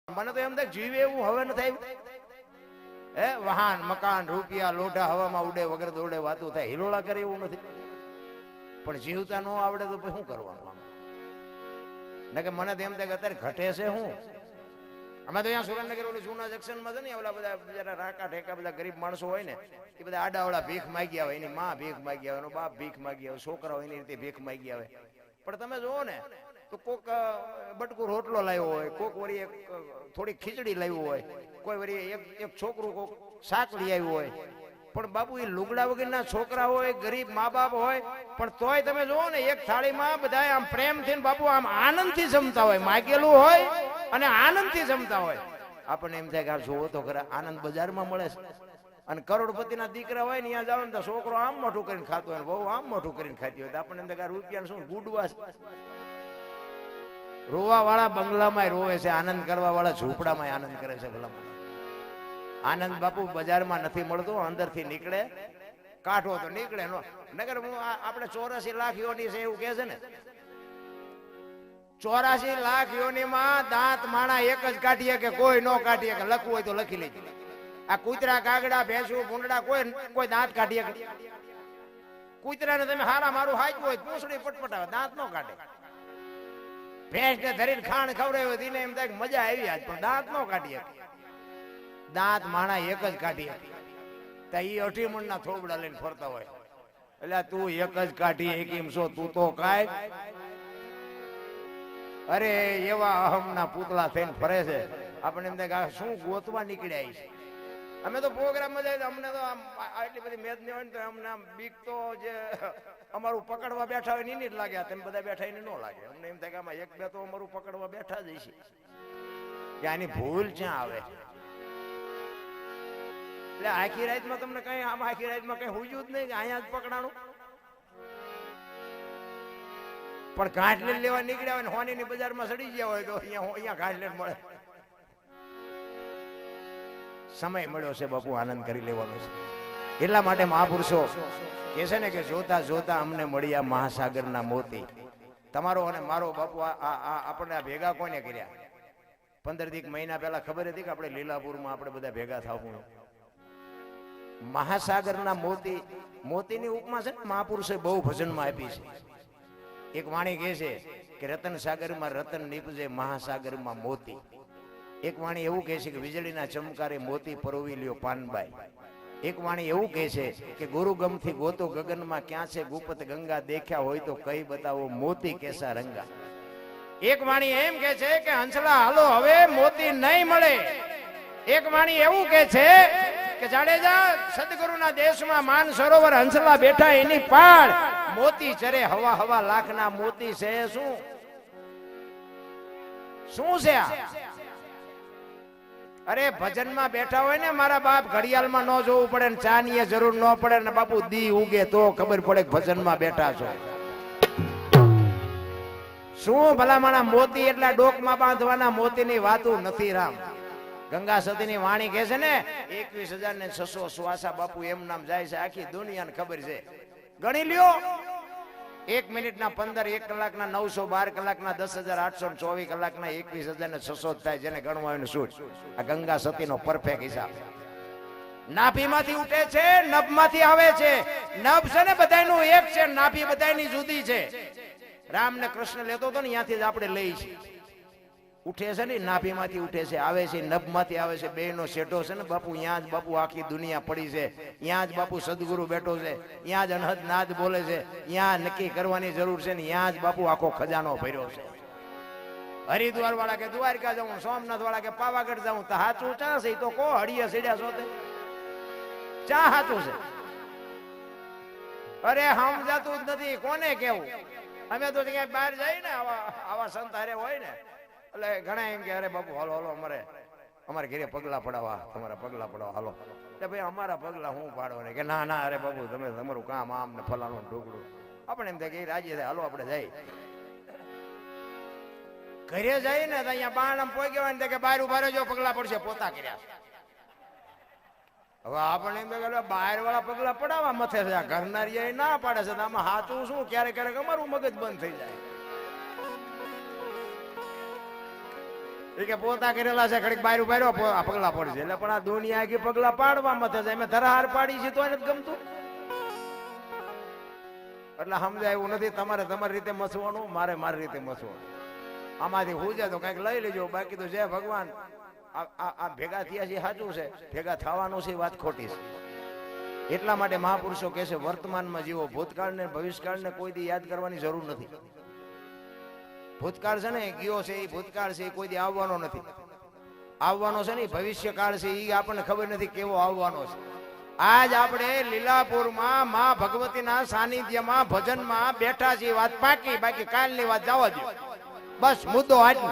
મને તો એમ થાય જીવે એવું હવે ન થાય. હે વાહન મકાન રૂપિયા લોઢા હવામાં ઉડે વગર દોડે વાતું થાય, હિલોળા કરે એવું નથી. પણ જીવતા ન આવડે તો શું કરવાનું? ને કે મને તો એમ થાય કે અત્યારે ઘટે છે શું? અમે તો અહીંયા સુરેન્દ્રનગર ઓલું જૂના જંકશનમાં છે ને, ઓલા બધા બિચારા રાકા ઠેકા બધા ગરીબ માણસો હોય ને, એ બધા આડાવાળા ભીખ માગ્યા હોય, એની માં ભીખ માગ્યા હોય, એનો બાપ ભીખ માગ્યા હોય, છોકરાઓ એની રીતે ભીખ માગ્યા હોય. પણ તમે જોવો ને તો કોક બટકું રોટલો લાવ્યો હોય, કોક વળી એક થોડી ખીચડી લાવ્યું હોય, કોઈ વળી એક છોકરું કોક શાક લઈ આવ્યું હોય. પણ બાપુ એ લુગડા વગરના છોકરા હોય, ગરીબ મા બાપ હોય, પણ તોય તમે જોવો ને એક થાળીમાં બધા આમ પ્રેમથી બાપુ આમ આનંદથી જમતા હોય, માગેલું હોય અને આનંદથી જમતા હોય. આપણને એમ થાય કે આ જોવો તો ખરા, આનંદ બજારમાં મળે છે. અને કરોડપતિના દીકરા હોય ને ત્યાં જાવ ને તો છોકરો આમ મોઢું કરીને ખાતો હોય, બહુ આમ મોઢું કરીને ખાતી હોય, તો આપણને એમ થાય કે રૂપિયા શું ગુડવા છે. રોવા વાળા બંગલામાં રોવે છે, આનંદ કરવા વાળા ઝૂંપડામાં આનંદ કરે છે. ભલામાં આનંદ બાપુ બજારમાં નથી મળતો, અંદરથી નીકળે. કાઢો તો નીકળે નો. નગર હું આપણે 84 લાખ યોની છે એવું કે છે ને, 84 લાખ યોનીમાં દાંત માણા એક જ કાઢીએ કે કોઈ નો કાઢીએ, કે લખવું હોય તો લખી લેજો. આ કૂતરા કાગડા ભેંસું ભૂંડડા કોઈ દાંત કાઢીએ? કૂતરાને તમે હારા મારું હાચવું હોય પૂંછડી પટપટાવે, દાંત નો કાઢે. ભેંસ ને ધરીને ખાણ ખવડાવ્યો એને એમ થાય મજા આવી આજ, પણ દાંત નો કાઢીએ. દાંત માણા એક જ કાઢીએ. તો ઈ 18 મણના થોબડા લઈને ફરતા હોય. એટલે તું એક જ કાઢી એમ છો, તું તો કાય. અરે એવા અહમના પૂતળા થઈને ફરે છે. આપણે એમ થાય શું ગોતવા નીકળ્યા છે. અમે તો પ્રોગ્રામમાં જાય, અમને તો આટલી બધી મેદ નહીં હોય ને તો અમને આમ બીક તો જે અમારું પકડવા બેઠા હોય એની જ લાગે. તેમ બધા બેઠા એને ન લાગે. અમને એમ થાય કે આમાં એક બે તો અમારું પકડવા બેઠા જ છે, કે આની ભૂલ ક્યાં આવે. એટલે આખી રાતમાં તમને કઈ આમ આખી રાતમાં કઈ હુજ્યું જ નહીં કે અહીંયા જ પકડાણું. પણ ઘાટલેટ લેવા નીકળ્યા હોય ને હોની ની બજારમાં સડી ગયા હોય તો અહીંયા ઘાટલેટ મળે. સમય મળ્યો છે બાપુ, આનંદ કરી લેવાનો છે. એટલા માટે મહાપુરુષો કે છે ને કે જોતા જોતા અમને મળ્યા મહાસાગરના મોતી. તમારો અને મારો બાપુ આપણે આ ભેગા કોને કર્યા? 15 મહિના પહેલા ખબર હતી કે આપણે લીલાપુરમાં આપણે બધા ભેગા થાવું. મહાસાગરના મોતી, મોતીની ઉપમા છે ને મહાપુરુષે બહુ ભજનમાં આપી છે. એક વાણી કહે છે કે રતન સાગરમાં રતન નીપજે, મહાસાગરમાં મોતી. એક વાણી એવું કહે છે કે વીજળીના ચમકારે મોતી પરોવી લ્યો પાનબાઈ. એક વાણી એવું કહે છે કે ગુરુગમથી ગોતો ગગનમાં ક્યાં છે ગુપત ગંગા, દેખ્યા હોય તો કઈ બતાવો મોતી કેસા રંગા. એક વાણી એમ કહે છે કે હંસલા હાલો હવે મોતી નહીં મળે. એક વાણી એવું કહે છે કે જાડેજા સદગુરુના દેશમાં માન સરોવર હંસલા બેઠા એની પાળ, મોતી ચરે હવા હવા લાખના મોતી છે. શું છે આ? અરે ભજનમાં બેઠા હોય ને મારા બાપ, ઘડિયાળમાં ન જોવું પડે ને ચાની જરૂર ન પડે ને બાપુ દી ઉગે તો ખબર પડે કે ભજનમાં બેઠા છો. શું ભલામણા મોતી એટલા ડોકમાં બાંધવાના મોતીની વાતું નથી રામ. ગંગા સતીની વાણી કહે છે ને 21,600 શ્વાસા બાપુ એમ નામ જાય છે. આખી દુનિયાને ખબર છે. ગણી લ્યો, 1 મિનિટના 15, 1 કલાકના 912, કલાકના 10,824, કલાકના 21,600 થાય. જેને ગણવા હોય શું? આ ગંગા સતીનો પરફેક્ટ હિસાબ. નાભીમાંથી ઉઠે છે, નભમાંથી આવે છે. નભ છે ને બધાયનું એક છે, નાભી બધાયની જુદી છે. રામ ને કૃષ્ણ લેતો હતો ને ત્યાંથી જ આપણે લઈ છીએ. ઉઠે છે ને નાભીમાંથી ઉઠે છે, આવે છે નભમાંથી આવે છે. બેનો શેઠો છે ને બાપુ, ત્યાં જ બાપુ આખી દુનિયા પડી છે. ત્યાં જ બાપુ સદગુરુ બેઠો છે. ત્યાં જ અનહદ નાદ બોલે છે. ત્યાં નક્કી કરવાની જરૂર છે ને ત્યાં જ બાપુ આખો ખજાનો ભર્યો છે. હરિદ્વાર વાળા કે દ્વારકા જાઉં, સોમનાથ વાળા કે પાવાગઢ જાઉં, તો હાચું ચા છે? તો કો હડિયા સીડ્યા છો તે ચા હાચું છે? અરે સમજાતું જ નથી, કોને કેવું? અમે તો ક્યાંય બહાર જઈએ ને આવા સંત હારે હોય ને, એટલે ઘણા એમ કે અરે બાપુ હાલો હાલો અમારે ઘરે પગલા પડાવવા, તમારા પગલા પડાવવા હાલો. એટલે ભાઈ અમારા પગલા હું પાડો ને? કે ના ના અરે બાપુ તમે તમારું કામ આમ ને ફલાણું ઢોકળું. આપણે એમ થાય કે રાજી થાય, હાલો આપણે જઈએ. ઘરે જઈએ ને તો અહીંયા બાણ આમ પોઈ ગયો ને કે બહાર ઉભા રહેજો પગલા પડશે, પોતા કર્યા. હવે આપણે એમ કે બહાર વાળા પગલા પડાવવા મથે છે, ઘરનારી ના પાડે છે. આમાં હાચું શું? ક્યારેક ક્યારેક અમારું મગજ બંધ થઈ જાય. એ કે પોતા કરેલા છે ઘડીક બાયરું બાયરો પગલા પડશે એટલે પણ આ દુનિયા આખી પગલા પાડવામાં થશે અમે ધરાહાર પાડી છે તો એને ગમતું એટલે સમજાય એવું નથી તમારે તમારી રીતે મસવાનું મારે મારી રીતે મસવાનું આમાંથી હું જાય તો કઈક લઈ લેજો બાકી તો જય ભગવાન આ ભેગા થયા છે સાચું છે ભેગા થવાનું છે વાત ખોટી છે એટલા માટે મહાપુરુષો કહે છે વર્તમાનમાં જીવો ભૂતકાળ ને ભવિષ્યકાળ ને કોઈ દી યાદ કરવાની જરૂર નથી ભૂતકાળ છે ને ગયો છે એ ભૂતકાળ છે એ કોઈ દી આવવાનો નથી આવવાનો છે ને ભવિષ્યકાળ છે એ આપણને ખબર નથી કેવો આવવાનો છે આજ આપણે લીલાપુરમાં માં ભગવતીના સાનિધ્યમાં ભજનમાં બેઠા છીએ વાત પાકી બાકી કાલની વાત જવા દો બસ મુદ્દો આટલો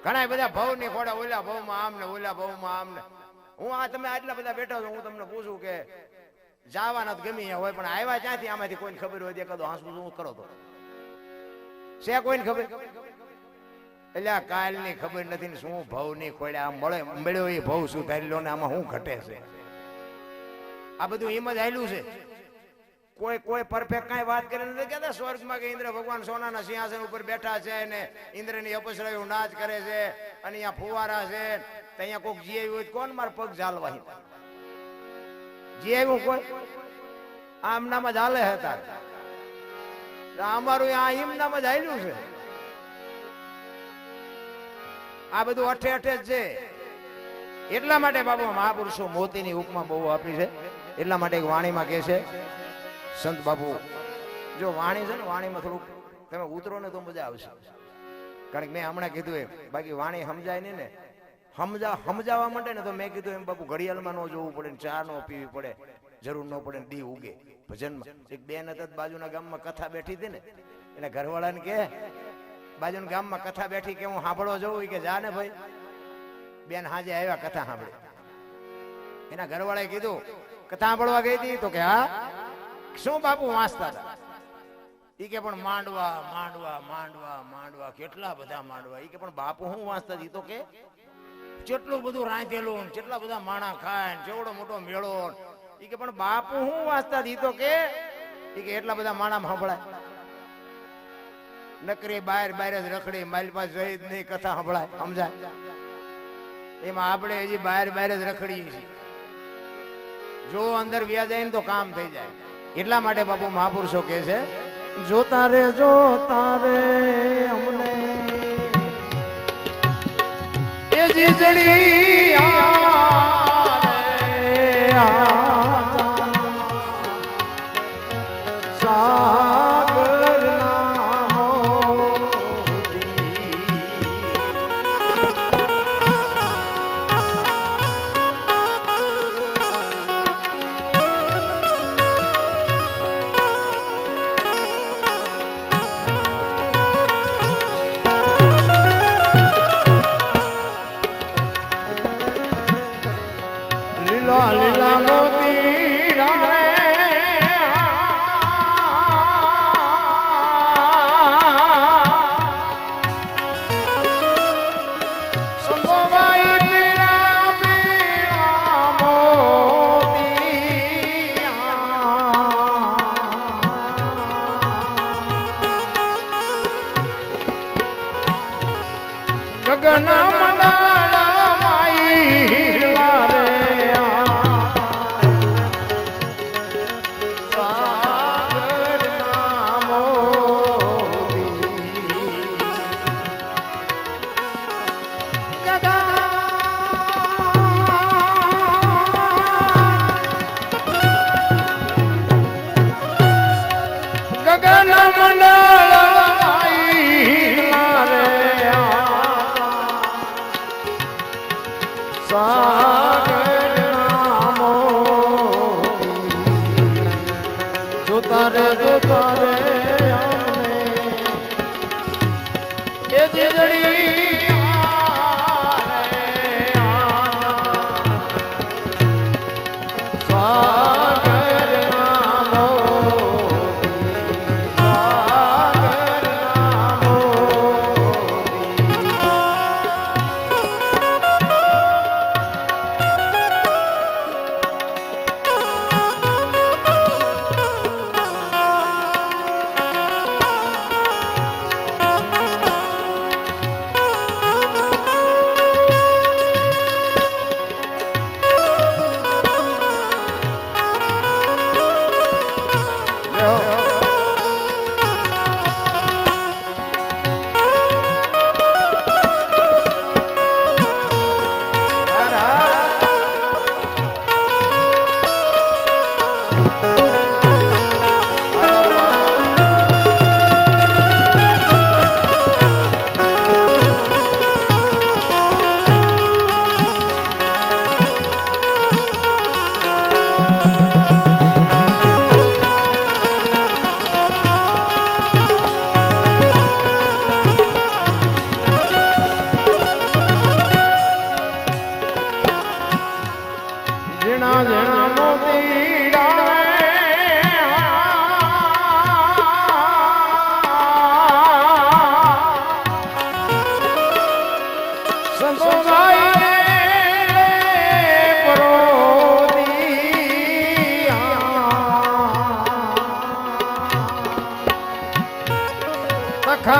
ઘણા બધા ભવની ખોડા ઓલા ભવમાં આમ ને ઓલા ભવમાં આમ ને હું આ તમે આટલા બધા બેઠા છો હું તમને પૂછું કે જવાના ગમી હોય પણ આવ્યા ક્યાંથી આમાંથી કોઈને ખબર હોય એકાદો હાંસુ શું કરો તો છે કોઈને ખબર એટલે આ કાલની ખબર નથી ને શું ભવની ખોડા આમ મળ્યો એ ભવ શું ધારી લો ને આમાં શું ઘટે છે આ બધું એમ જ આયલું છે કોઈ પરફેક્ટ કઈ વાત કરી નથી કહેતા સ્વર્ગમાં કે ઇન્દ્ર ભગવાન સોનાના સિંહાસન ઉપર બેઠા છે અને ઇન્દ્રની અપસરાઓ નાચ કરે છે અને અહીંયા ફુવારા છે તો અહીંયા કોઈક જી આવ્યું હોય કોણ માર પગ ઝાલવા જી આવ્યું કોઈ આમ નામ જ હાલે હતા અમારું આ એમ નામ જ હાલ્યું છે આ બધું અઠે અઠે જ છે એટલા માટે બાબુ મહાપુરુષો મોતીની ઉપમા બહુ આપી છે એટલા માટે વાણીમાં કહે છે સંત બાપુ જો વાણી છે ને વાણીમાં થોડુંક તમે ઉતરો ને તો મજા આવશે કારણ કે મેં હમણાં કીધું એમ બાકી વાણી સમજાય નહીં ને સમજાવવા માટે ને તો મેં કીધું એમ બાપુ ઘડિયાળમાં ન જોવું પડે ને ચા ન પીવી પડે જરૂર ન પડે ને દી ઉગે ભજનમાં એક બેન હતા બાજુના ગામમાં કથા બેઠી હતી ને એટલે ઘરવાળાને કે બાજુના ગામમાં કથા બેઠી કે હું સાંભળવા જવું કે જા ને ભાઈ બેન હાજે આવ્યા કથા સાંભળી એના ઘરવાળાએ કીધું કથા સાંભળવા ગઈ હતી તો કે હા શું બાપુ વાંચતા હતા ઈ કે પણ માંડવા માંડવા માંડવા માંડવા કેટલા બધા માંડવા ઈ કે પણ બાપુ હું વાંચતા હતી તો કે કેટલું બધું રાંધેલું કેટલા બધા માણા ખાય જેવડો મોટો મેળો ઈ કે પણ બાપુ હું વાંચતા હતી તો કે ઈ કે એટલા બધા માણા સાંભળાય નકરી બહાર બહાર જ રખડી મારી પાસે જઈ જ નહીં કથા સાંભળાય સમજાય એમાં આપણે હજી બહાર બહાર જ રખડીએ છીએ જો અંદર વ્યા જાય ને તો કામ થઈ જાય એટલા માટે બાપુ મહાપુરુષો કહે છે જોતા રે અમને એ જીજડી સાગર લીલા મોતી રામે સંગોવાઈ પીરા પીરા મોતી ગગન મંડળ માઈ ગગન મંડળ સાગર નામો જોતા રે એ જીજડી સાગર નામો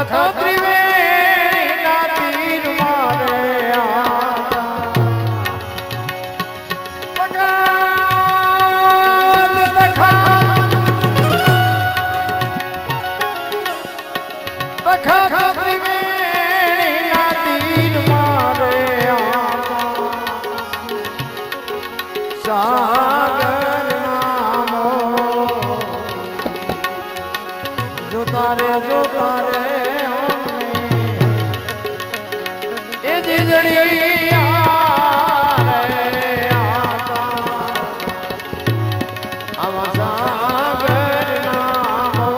સખા ત્રિવેણીના તીર મારે સાગર નામો જોતા રે એ જીજડી આવા સાગર નામો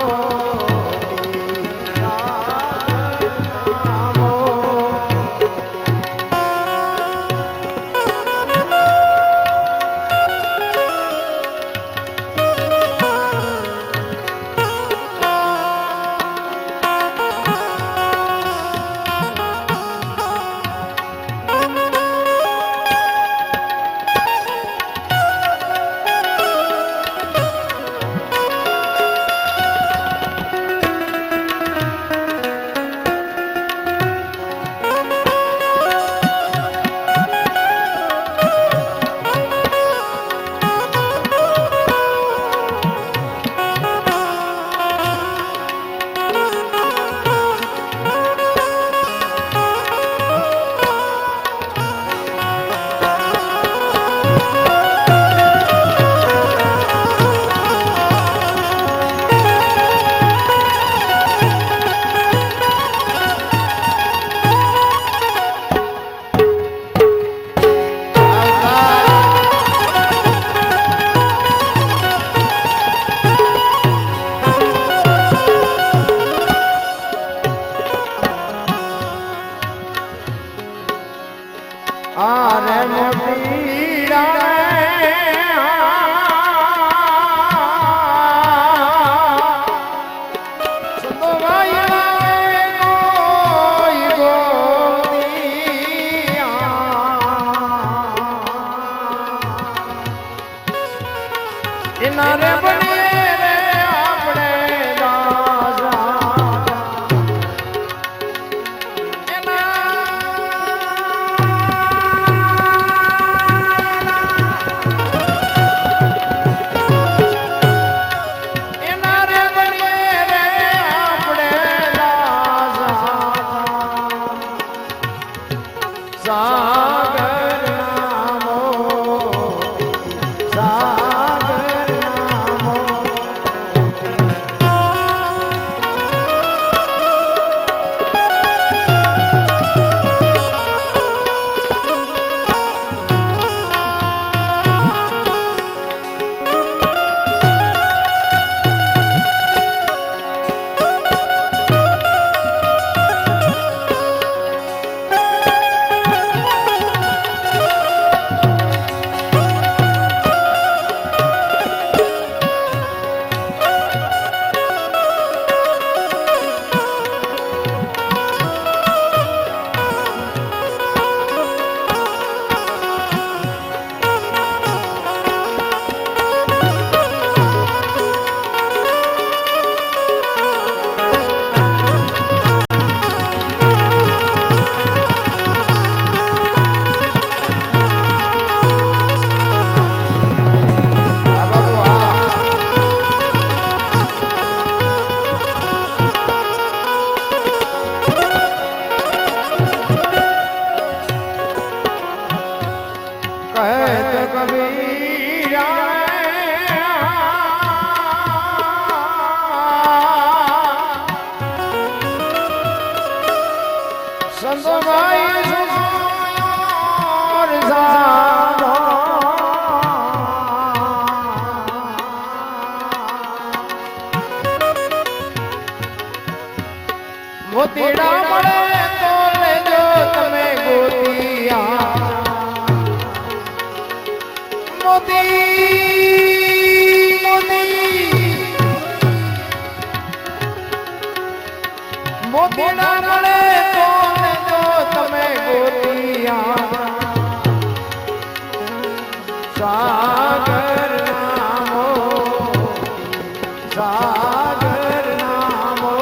મોતીડા મળે તો લેજો તમે ગોતિયા મોતી મોતીડા મળે તો લેજો તમે ગોતિયા સાગર નામો સાગર નામો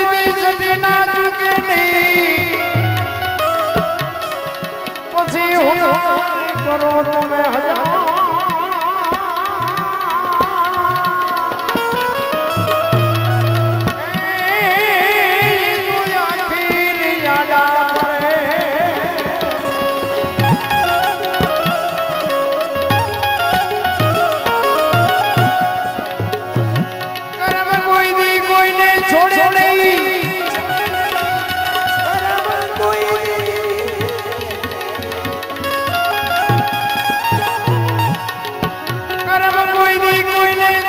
કોઈ દિવસ ના ચૂકે નહીં પછી હું કરો તમે હજાર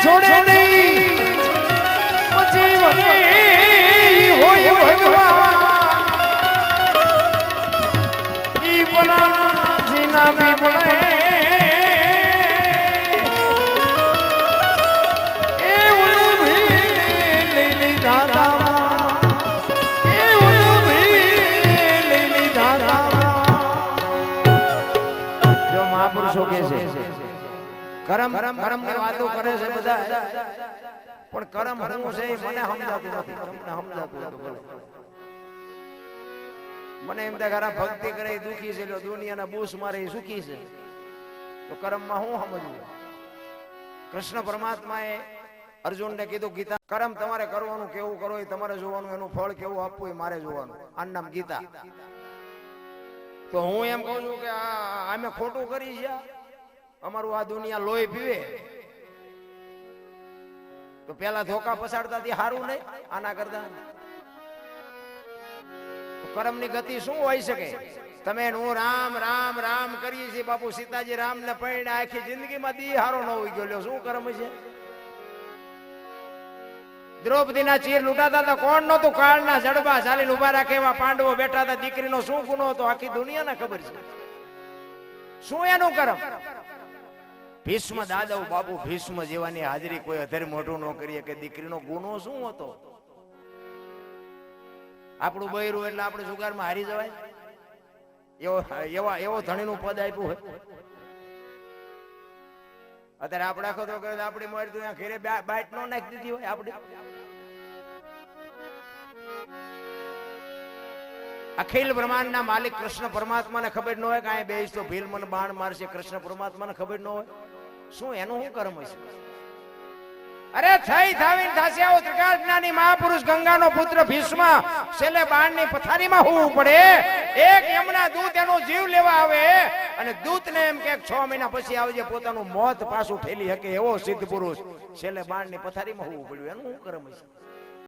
છોડે નહીં પછી હોય ભગવાન ઈ બના જીના બી બને એ ઓલું ભી લઈ લીધા એ ઓલું ભી લઈ લીધા જો મહાપુરુષો કહે છે કરમ કરમ ની વાતો કરે છે બધા પણ કરમ શું છે મને સમજાતું નથી તમને સમજાતું હતું મને એમ થાય ઘરા ભક્તિ કરે દુખી છે એટલે દુનિયાના બૂસ મારે સુખી છે તો કરમમાં હું સમજવું કૃષ્ણ પરમાત્માએ અર્જુનને કીધું ગીતા કરમ તમારે કરવાનું કેવું કરો એ તમારે જોવાનું એનું ફળ કેવું આપવું એ મારે જોવાનું આનું નામ ગીતા તો હું એમ કહું છું કે અમે ખોટું કરી છે અમારું આ દુનિયા લોહી પીવે તો પેલા ધોકા પછાડતા હારું નહીં આના કરતા કર્મ ની ગતિ શું હોય શકે તમે હું રામ રામ રામ કરીએ છીએ બાપુ સીતાજી રામ ને પૈણે આખી જિંદગીમાં દી હારો ન હોય ગયો શું કર્મ છે દ્રૌપદી ના ચીર લૂંટાતા હતા કોણ નતું કાળના જડબા ચાલીને ઉભા રાખે એવા પાંડવો બેઠા હતા દીકરીનો શું ગુનો હતો આખી દુનિયાને ખબર છે શું એનું કર્મ ભીષ્મ દાદવ બાપુ ભીષ્મ જેવાની હાજરી કોઈ અધર મોઢું ન કરીએ કે દીકરીનો ગુનો શું હતો આપણું બૈરું એટલે આપણે જુગારમાં હારી જવાય એવો ધણીનું પદ આપ્યું હોય અત્યારે આપણે આખો તો આપણી મોર તો ઘરે બાઈટ નો નાખી દીધી હોય આપણે અખિલ બ્રહ્માંડના માલિક કૃષ્ણ પરમાત્માને ખબર ન હોય કે આ બેસ તો ભીલ મને બાણ મારશે કૃષ્ણ પરમાત્માને ખબર ન હોય શું એનું શું કર્મ હશે અરે થઈ થાવીને થાશે આવો ત્રિકાળજ્ઞાની મહાપુરુષ ગંગાનો પુત્ર ભીષ્મ છેલ્લે બાણની પથારીમાં હોવું પડે એક યમુના દૂત એનો જીવ લેવા આવે અને દૂતને એમ કે 6 મહિના પછી આવજે પોતાનું મોત પાછું ઠેલી શકે એવો સિદ્ધ પુરુષ છેલ્લે બાણની પથારીમાં હોવું પડ્યું એનું શું કર્મ હશે